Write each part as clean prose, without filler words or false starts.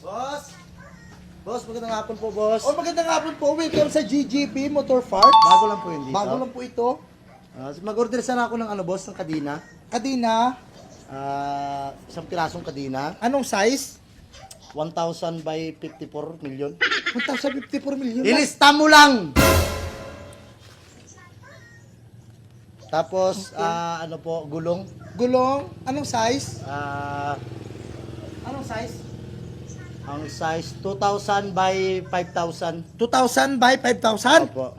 Boss! Boss, magandang hapon po, boss. Oh, magandang hapon po. Welcome sa GGB Motor Parts. Bago lang po yun dito. Bago lang po ito. Mag-order sana ako ng boss, ng kadina. Kadina, Isang pirasong kadina. anong size? 1,000 by 54 million. 1,054 million. Ilista mo lang! Tapos, gulong. Gulong, anong size? Anong size? Ang size, 2,000 by 5,000. 2,000 by 5,000? Opo.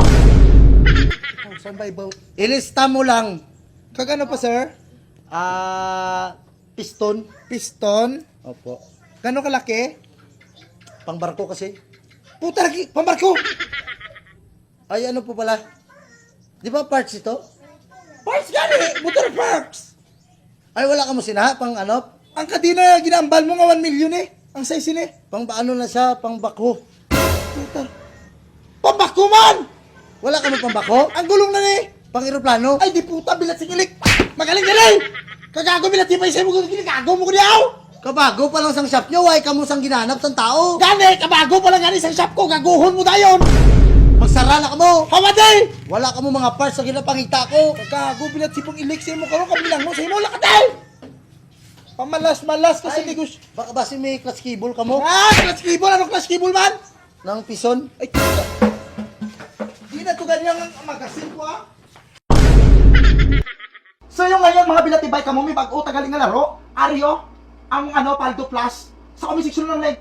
2,000 by about. Ilista mo lang. Kagano pa, sir? Piston. Piston. Opo. Gano'ng kalaki? Pangbarko kasi. Puta lagi, pambarko! Ay, ano po pala? Di ba parts ito? Parts gani! Motor parts! Ay, wala ka mo sinaha, pang ano? Ang kadina ginambal mo nga 1 million eh. Ang size ni. Pang ano na siya, pang bakho. Puta. Pambako man! Wala ka mo pang bakho? Ang gulong na ni. Pang eroplano? Ay, di puta, bilat singilik. Magaling ka rin! Kagago bilat, di pa isay mo ginagago mo ko diyaw! Kabago pa lang sang shop nyo, ay kamo sang ginanap sang tao. Gani, kabago pa lang gani sa shop ko, gaguhon mo dayon! Magsara na ka mo. Hawaday! Wala ka mo mga parts sa ginapangita ko. Kagago bilat sipong ilik sa imo karon kabilang mo sa imo lakatay! Pamalas-malas kasi Ay, negosyo. baka ba si may clutch cable ka mo? Clutch cable! Anong clutch cable man? Ng pison? Ay, puta. Di na to ganyang magasin ko ah. So yung ngayon mga bilatibay kamo may bag-o tagaling nga laro, Ario, ang Paldo Plus, sa komisik ng leg.